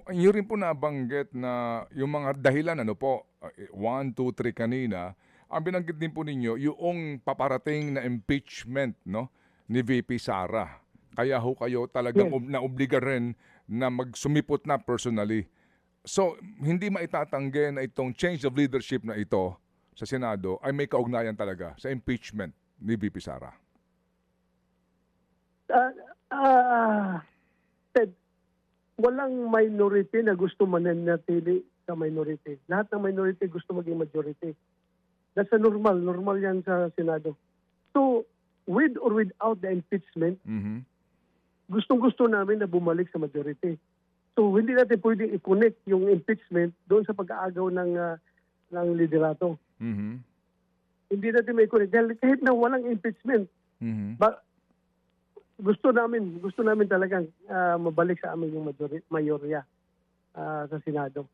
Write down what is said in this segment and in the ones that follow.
Inyo rin po nabanggit na yung mga dahilan, 1, 2, 3 kanina, ang binanggit din po ninyo, yung paparating na impeachment, no, ni VP Sara. Kaya ho kayo talagang Yes. naobliga rin na magsumipot na personally. So, hindi maitatanggi na itong change of leadership na ito sa Senado ay may kaugnayan talaga sa impeachment ni VP Sara. Ted, walang minority na gusto mananatili sa minority. Lahat ng minority gusto maging majority. That's a normal yan sa Senado. So, with or without the impeachment, gustong-gusto namin na bumalik sa majority. So, hindi natin pwedeng i-connect yung impeachment doon sa pag-aagaw ng liderato. Hindi natin may connect. Dahil kahit na walang impeachment, gusto namin talagang mabalik sa amin yung mayorya sa Senado.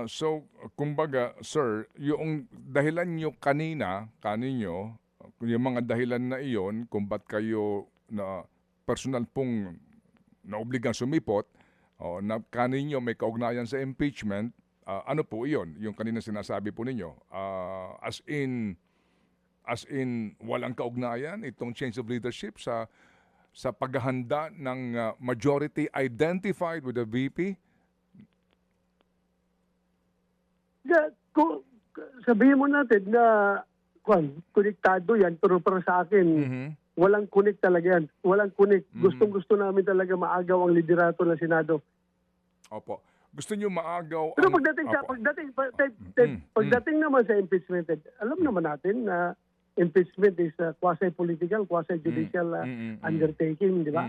So, kumbaga, sir, yung dahilan nyo kaninyo, yung mga dahilan na iyon, kung ba't kayo na personal pong naobligang sumipot, na kaninyo may kaugnayan sa impeachment, ano po iyon? Yung kanina sinasabi po ninyo, as in walang kaugnayan itong change of leadership sa paghahanda ng majority identified with the VP? Sabihin mo natin na konektado yan, pero para sa akin, walang connect talaga yan. Walang connect. Gustong-gusto namin talaga maagaw ang liderato ng Senado. Opo. Gusto niyo maagaw Pero ang... pagdating naman sa impeachment, alam naman natin na impeachment is quasi-political, quasi-judicial undertaking, di ba?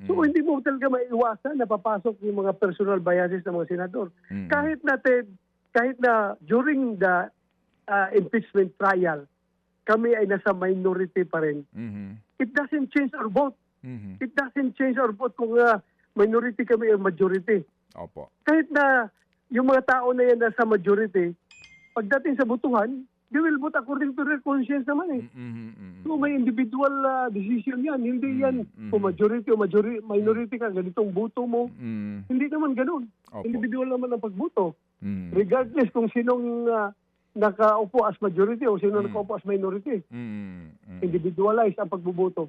So hindi mo talaga maiiwasan na papasok yung mga personal biases ng mga senador. Kahit na during the impeachment trial, kami ay nasa minority pa rin. It doesn't change our vote. It doesn't change our vote kung minority kami o majority. Opo. Kahit na yung mga tao na yan nasa majority, pagdating sa butuhan, they will vote according to their conscience naman eh. So may individual decision yan. Hindi yan kung majority o minority ka, ganitong boto mo. Hindi naman ganun. Opo. Individual naman ang pagboto. Regardless kung sinong nakaupo as majority o sino nakaupo as minority. Individualize ang pagboboto.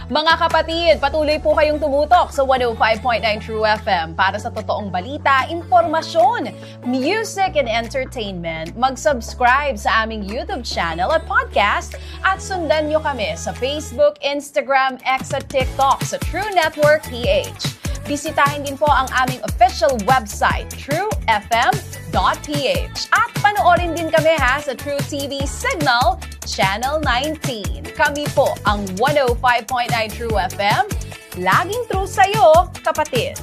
Mga kapatid, patuloy po kayong tumutok sa 105.9 True FM para sa totoong balita, impormasyon, music and entertainment. Mag-subscribe sa aming YouTube channel at podcast at sundan nyo kami sa Facebook, Instagram, X at TikTok sa True Network PH. Bisitahin din po ang aming official website, truefm.ph. At panoorin din kami sa True TV Signal, Channel 19. Kami po ang 105.9 True FM. Laging true sa'yo, kapatid.